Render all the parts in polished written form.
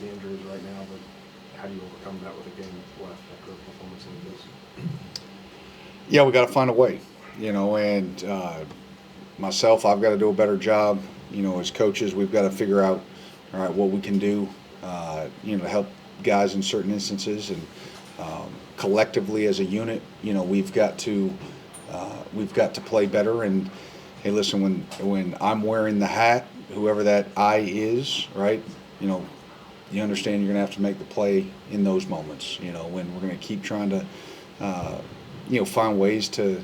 the injuries right now, but how do you overcome that with a game left after a performance like this? Yeah, we got to find a way, and myself, I've got to do a better job. As coaches, we've got to figure out, all right, what we can do, to help guys in certain instances, and collectively as a unit, we've got to play better. And hey, listen, when I'm wearing the hat, whoever that I is, right, you understand you're going to have to make the play in those moments. When we're going to keep trying to, find ways to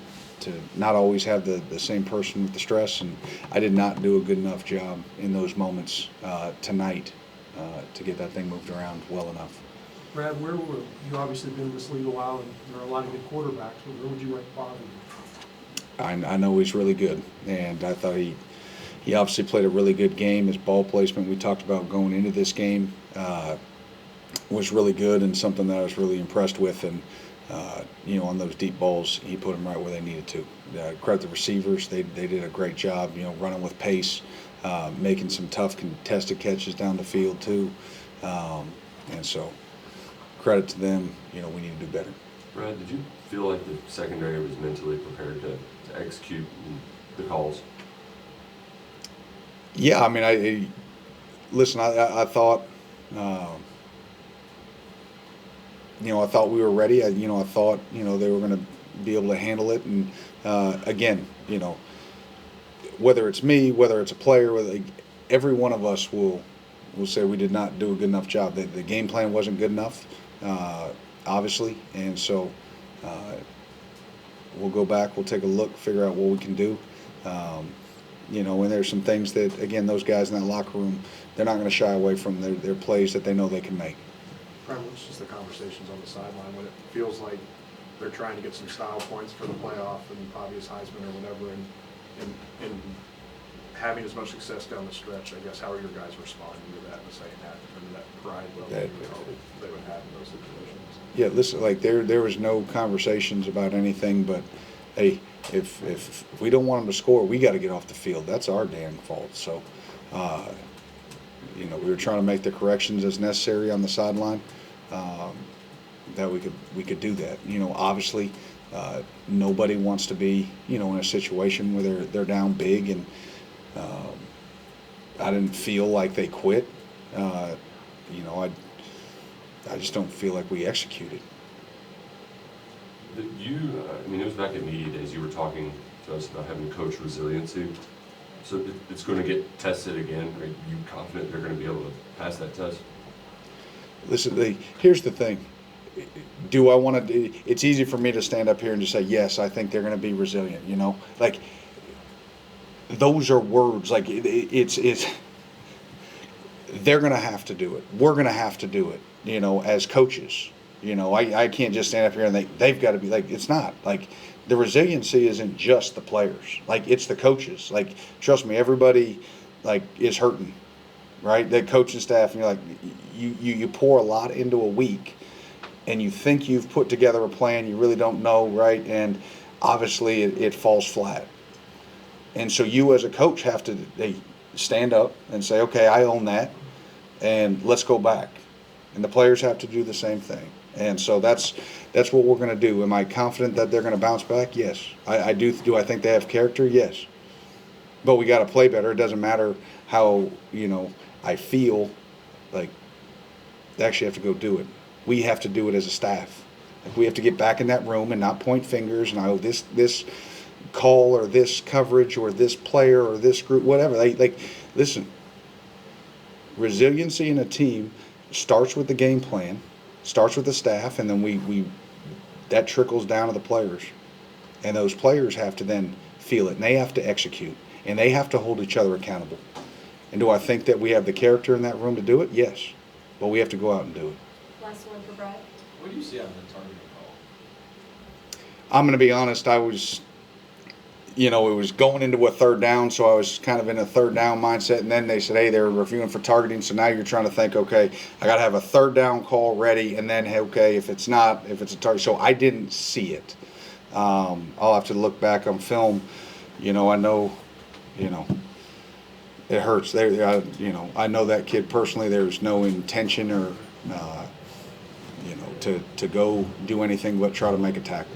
not always have the same person with the stress. And I did not do a good enough job in those moments tonight to get that thing moved around well enough. Brad, where were you? Obviously been in this league a while, and there are a lot of good quarterbacks. Where would you rank Bobby? I know he's really good, and I thought he obviously played a really good game. His ball placement we talked about going into this game was really good, and something that I was really impressed with. And on those deep balls, he put them right where they needed to. Credit the receivers; they did a great job. Running with pace, making some tough contested catches down the field too, and so credit to them. We need to do better. Brad, did you feel like the secondary was mentally prepared to execute the calls? Yeah, I mean, I thought, I thought we were ready. I thought, they were going to be able to handle it. And again, whether it's me, whether it's a player, every one of us will say we did not do a good enough job. The game plan wasn't good enough, obviously, and so we'll go back, we'll take a look, figure out what we can do. And there's some things that, again, those guys in that locker room, they're not going to shy away from their plays that they know they can make. Brian, what's just the conversations on the sideline when it feels like they're trying to get some style points for the playoff and obvious Heisman or whatever, and having as much success down the stretch? I guess, how are your guys responding to that in the second half and that pride level they would have in those situations? Yeah, listen, there was no conversations about anything but, hey, if we don't want them to score, we got to get off the field. That's our damn fault. So, we were trying to make the corrections as necessary on the sideline, that we could do that. Obviously, nobody wants to be, in a situation where they're down big, and I didn't feel like they quit. I just don't feel like we executed. It was back at media days, you were talking to us about having coach resiliency. So it's going to get tested again. Are you confident they're going to be able to pass that test? Listen, here's the thing. Do I want to? It's easy for me to stand up here and just say, yes, I think they're going to be resilient. Those are words. It's they're going to have to do it. We're going to have to do it. As coaches. I can't just stand up here and they've got to be it's not. The resiliency isn't just the players. It's the coaches. Trust me, everybody, is hurting, right? The coaching staff, and you pour a lot into a week, and you think you've put together a plan, you really don't know, right? And obviously it falls flat. And so you as a coach have to stand up and say, okay, I own that, and let's go back. And the players have to do the same thing. And so that's what we're going to do. Am I confident that they're going to bounce back? Yes. I do. Do I think they have character? Yes. But we got to play better. It doesn't matter how, I feel. They actually have to go do it. We have to do it as a staff. We have to get back in that room and not point fingers and this call or this coverage or this player or this group, whatever. Listen, resiliency in a team starts with the game plan, starts with the staff, and then we that trickles down to the players. And those players have to then feel it, and they have to execute, and they have to hold each other accountable. And do I think that we have the character in that room to do it? Yes. But we have to go out and do it. Last one for Brad. What do you see out of the targeting call? I'm going to be honest, I was, it was going into a third down, so I was kind of in a third down mindset, and then they said, hey, they're reviewing for targeting, so now you're trying to think, okay, I got to have a third down call ready, and then, okay, if it's a target. So I didn't see it. I'll have to look back on film. I know, it hurts. I know that kid personally. There's no intention or, to go do anything but try to make a tackle.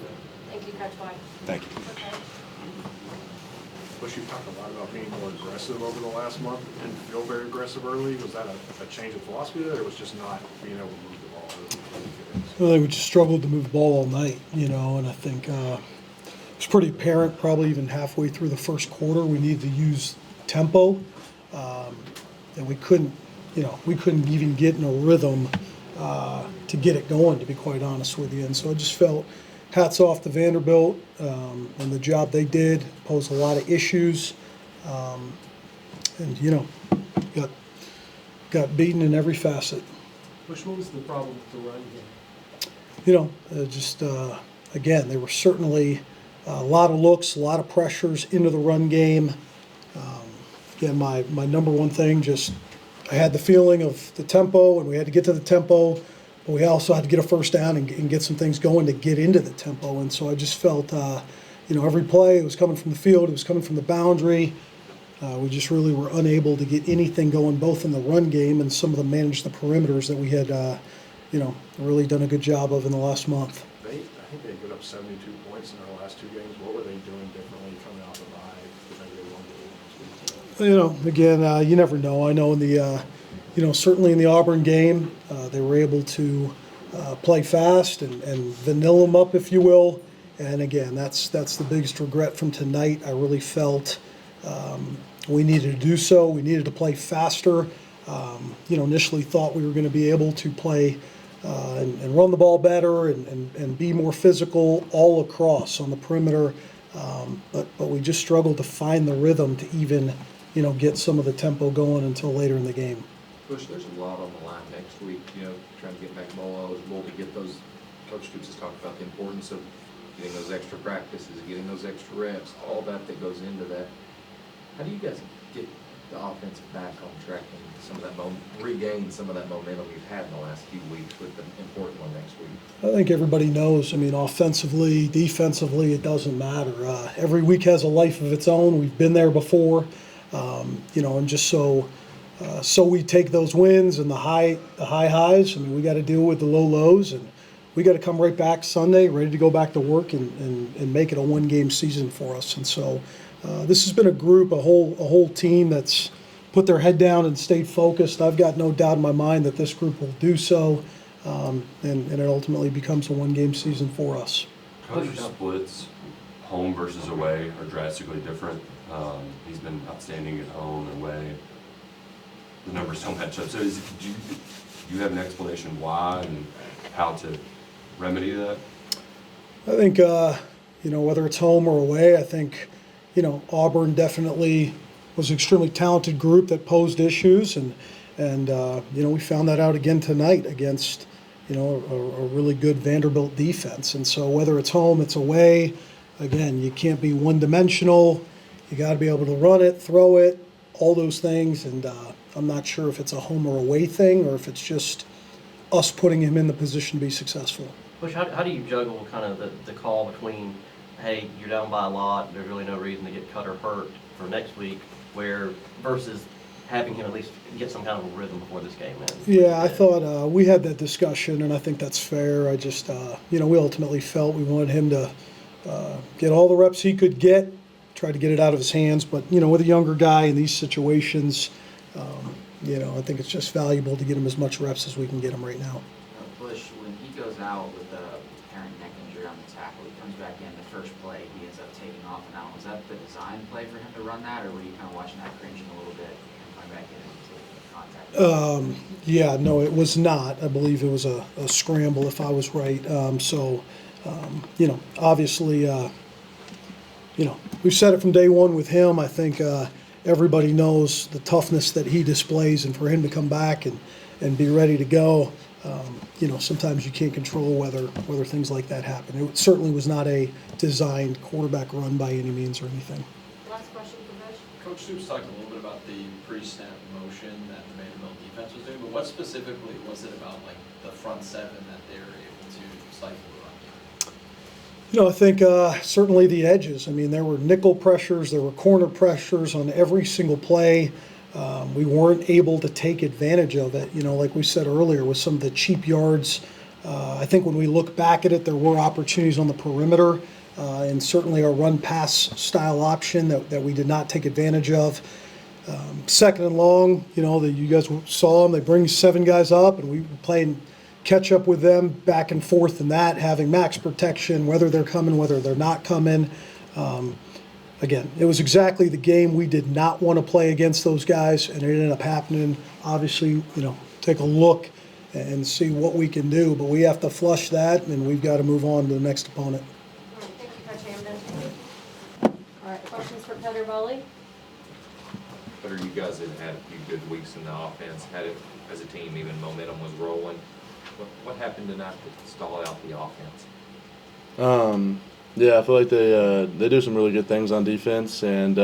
Thank you, Coach White. Thank you. Okay. Bush, you've talked a lot about being more aggressive over the last month and feel very aggressive early. Was that a change of philosophy there, or was just not being able to move the ball early? Well, they just struggled to move the ball all night, and I think it's pretty apparent probably even halfway through the first quarter we needed to use tempo, and we couldn't even get in a rhythm to get it going, to be quite honest with you. And so I just felt hats off to Vanderbilt and the job they did, posed a lot of issues, and got beaten in every facet. Bush, what was the problem with the run game? Again, there were certainly a lot of looks, a lot of pressures into the run game. Again, my number one thing, I had the feeling of the tempo, and we had to get to the tempo, but we also had to get a first down and get some things going to get into the tempo. And so I just felt, every play, it was coming from the field, it was coming from the boundary. We just really were unable to get anything going, both in the run game and some of the manage the perimeters that we had, really done a good job of in the last month. I think they put up 72 points in their last two games. What were they doing differently coming out the bye that maybe they won't do next week? Again, you never know. I know in the, certainly in the Auburn game, they were able to play fast and vanilla them up, if you will. And again, that's the biggest regret from tonight. I really felt we needed to do so. We needed to play faster. Initially thought we were going to be able to play and run the ball better and be more physical all across on the perimeter. But we just struggled to find the rhythm to even, get some of the tempo going until later in the game. Bush, there's a lot on the line next week, trying to get back ball eligible, to get those, Coach Stoops has talked about the importance of getting those extra practices, getting those extra reps, all that goes into that. How do you guys get the offense back on track and some of that regain some of that momentum you've had in the last few weeks with the important one next week? I think everybody knows, offensively, defensively, it doesn't matter. Every week has a life of its own. We've been there before, and just so we take those wins and the high highs. We got to deal with the low lows, and we got to come right back Sunday, ready to go back to work and make it a one-game season for us. And so this has been a group, a whole team that's put their head down and stayed focused. I've got no doubt in my mind that this group will do so, and it ultimately becomes a one-game season for us. Coach splits, home versus away, are drastically different. He's been outstanding at home and away. The numbers don't match up. So do you have an explanation why and how to remedy that? I think, whether it's home or away, I think, Auburn definitely was an extremely talented group that posed issues, and we found that out again tonight against, a really good Vanderbilt defense. And so whether it's home, it's away, again, you can't be one-dimensional. You got to be able to run it, throw it, all those things. And I'm not sure if it's a home or away thing or if it's just us putting him in the position to be successful. Bush, how do you juggle kind of the call between, hey, you're down by a lot, there's really no reason to get Cutter hurt for next week, versus having him at least get some kind of a rhythm before this game ends? Yeah, I thought we had that discussion, and I think that's fair. I just, we ultimately felt we wanted him to get all the reps he could get, try to get it out of his hands. But, with a younger guy in these situations, I think it's just valuable to get him as much reps as we can get him right now. Bush, when he goes out with a apparent neck injury on the tackle, he comes back in the first play, he ends up taking off and out. Was that the design play for him to run that, or were you kind of watching that cringing a little bit and coming back in and taking contact? Yeah, no, it was not. I believe it was a scramble, if I was right. Obviously, we've said it from day one with him. I think everybody knows the toughness that he displays, and for him to come back and be ready to go, sometimes you can't control whether things like that happen. It certainly was not a designed quarterback run by any means or anything. Last question for Coach. Coach Stoops talked a little bit about the pre-snap motion that the Vanderbilt defense was doing, but what specifically was it about, like, the front seven that they were able to stifle the run game? I think certainly the edges. There were nickel pressures, there were corner pressures on every single play. We weren't able to take advantage of it, like we said earlier, with some of the cheap yards. I think when we look back at it, there were opportunities on the perimeter, and certainly our run-pass style option that we did not take advantage of. Second and long, that you guys saw them, they bring 7 guys up, and we were playing catch up with them back and forth in that, having max protection, whether they're coming, whether they're not coming. Again, it was exactly the game we did not want to play against those guys, and it ended up happening. Obviously, take a look and see what we can do, but we have to flush that, and we've got to move on to the next opponent. All right, thank you, Coach Hamdan. All right, questions for Cutter Boley? But you guys have had a few good weeks in the offense, had it as a team, even momentum was rolling. What happened tonight to stall out the offense? Yeah, I feel like they do some really good things on defense, and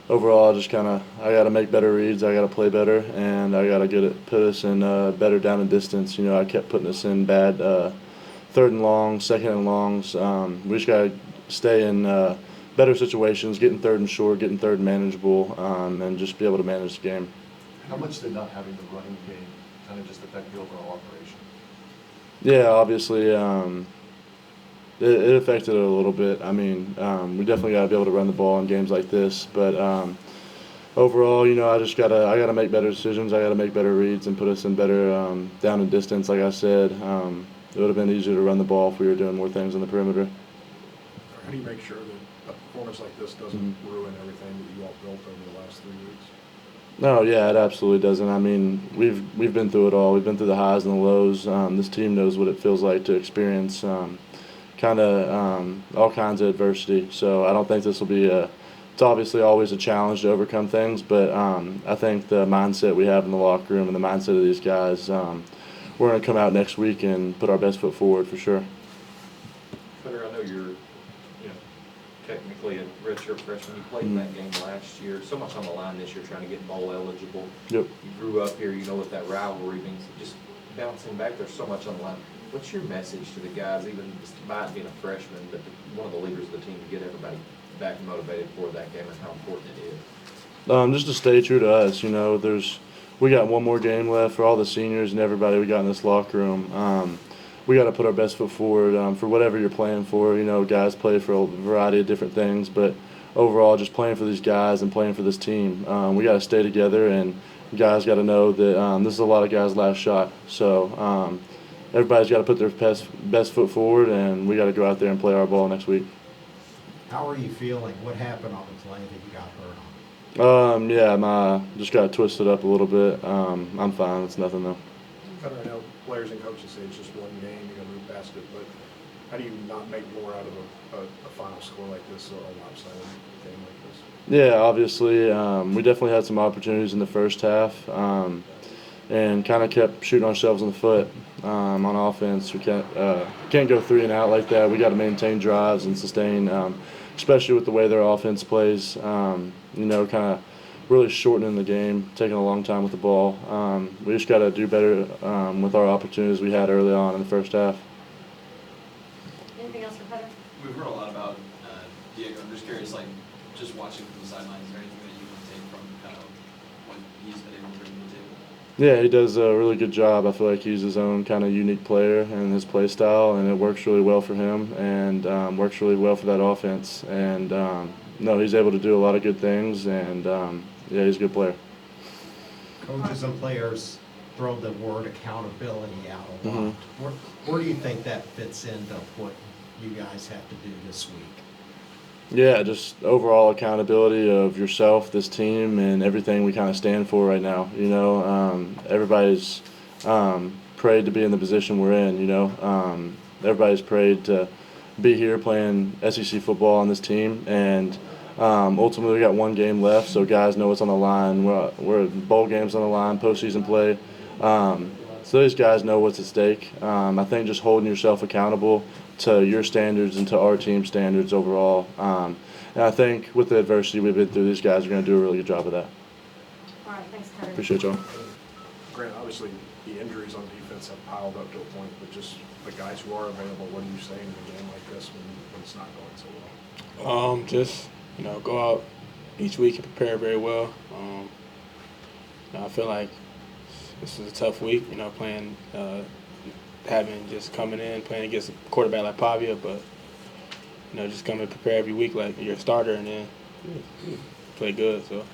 overall, I got to make better reads, I got to play better, and I got to put us in better down and distance. I kept putting us in bad third and longs, second and longs. We just got to stay in better situations, getting third and short, getting third and manageable, and just be able to manage the game. How much did not having the running game kind of just affect the overall operation? Yeah, obviously, it affected it a little bit. I mean, we definitely got to be able to run the ball in games like this, but overall, I gotta make better decisions. I gotta make better reads and put us in better down and distance. Like I said, it would have been easier to run the ball if we were doing more things on the perimeter. How do you make sure that a performance like this doesn't ruin everything that you all built over the last 3 weeks? No, yeah, it absolutely doesn't. I mean, we've been through it all. We've been through the highs and the lows. This team knows what it feels like to experience all kinds of adversity. So I don't think this will be it's obviously always a challenge to overcome things, but I think the mindset we have in the locker room and the mindset of these guys, we're going to come out next week and put our best foot forward for sure. Cutter, I know you're, technically a redshirt freshman. You played in that game last year. So much on the line this year, trying to get bowl eligible. Yep. You grew up here, what that rivalry means. Just bouncing back, there's so much on the line. What's your message to the guys, even despite being a freshman, but one of the leaders of the team, to get everybody back and motivated for that game and how important it is? Just to stay true to us. We got one more game left for all the seniors and everybody we got in this locker room. We got to put our best foot forward for whatever you're playing for. Guys play for a variety of different things, but overall, just playing for these guys and playing for this team, we got to stay together, and guys got to know that this is a lot of guys' last shot. So everybody's got to put their best foot forward, and we got to go out there and play our ball next week. How are you feeling? What happened on the play that you got hurt on? Yeah, just got twisted up a little bit. I'm fine. It's nothing though. Cutter, I know players and coaches say it's just one game, you gotta move past it, but how do you not make more out of a final score like this or a lopsided game like this? Yeah, obviously, we definitely had some opportunities in the first half, and kind of kept shooting ourselves in the foot on offense. We can't go 3 and out like that. We got to maintain drives and sustain, especially with the way their offense plays. Kind of really shortening the game, taking a long time with the ball. We just got to do better with our opportunities we had early on in the first half. Anything else for Cutter? We've heard a lot about Diego. I'm just curious, just watching from the sidelines, is there anything that you can take from kind of what he's been able to bring to the table? Yeah, he does a really good job. I feel like he's his own kind of unique player in his play style, and it works really well for him and works really well for that offense. And, he's able to do a lot of good things, and, he's a good player. Coaches and players throw the word accountability out a lot. Where do you think that fits into what you guys have to do this week? Yeah, just overall accountability of yourself, this team, and everything we kind of stand for right now. Everybody's prayed to be in the position we're in. Everybody's prayed to be here playing SEC football on this team, and ultimately we got one game left, so guys know what's on the line. We're bowl games on the line, postseason play. So these guys know what's at stake. I think just holding yourself accountable to your standards and to our team standards overall. And I think with the adversity we've been through, these guys are going to do a really good job of that. All right, thanks, Cutter. Appreciate y'all. Grant, obviously the injuries on defense have piled up to a point, but just the guys who are available, what are you saying in a game like this when it's not going so well? Just go out each week and prepare very well. I feel like this was a tough week, playing, having just coming in, playing against a quarterback like Pavia, but, just coming to prepare every week like you're a starter and then play good, so.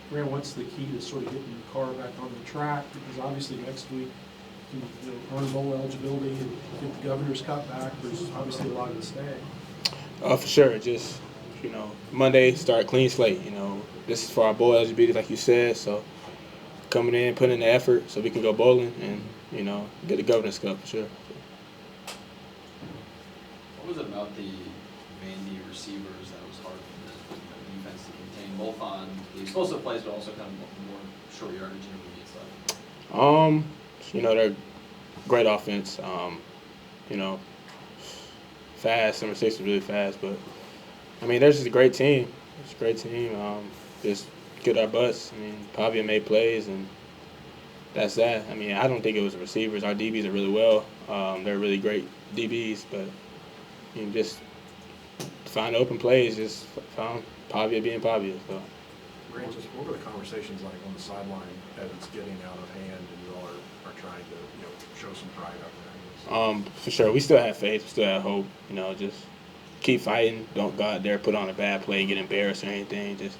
Grant, what's the key to sort of getting the car back on the track? Because obviously next week, you can earn bowl eligibility and get the governor's cut back. There's obviously a lot at stake. For sure, just, Monday, start clean slate, This is for our bowl eligibility, like you said, so coming in, putting in the effort so we can go bowling and, get the governor's cup for sure. What was it about the Vandy receivers that was hard for the defense to contain, both on the explosive plays, but also kind of more short yardage intermediate stuff? They're great offense. Fast. Number 6 is really fast, but they're just a great team. It's a great team. Just get our butts. Pavia made plays, and that's that. I don't think it was the receivers. Our DBs are really well. They're really great DBs, but just find open plays. Just found Pavia being Pavia. So. Grant, just what were the conversations like on the sideline as it's getting out of hand and you all are trying to show some pride out there? For sure. We still have faith. We still have hope. Just keep fighting. Don't go out there, put on a bad play, and get embarrassed or anything. Just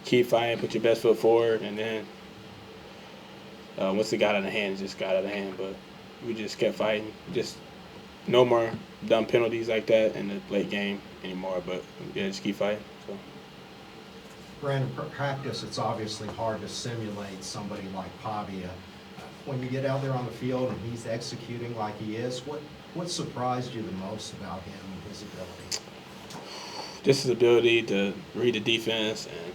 keep fighting, put your best foot forward, and then once it got out of hand, it just got out of hand. But we just kept fighting. Just no more dumb penalties like that in the late game anymore. But yeah, just keep fighting. So. Brandon, practice, it's obviously hard to simulate somebody like Pavia. When you get out there on the field and he's executing like he is, what surprised you the most about him and his ability? Just his ability to read the defense, and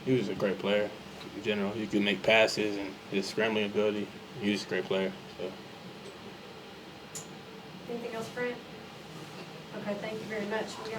he was a great player in general. He could make passes and his scrambling ability. He was a great player. So. Anything else, Grant? Okay, thank you very much. We got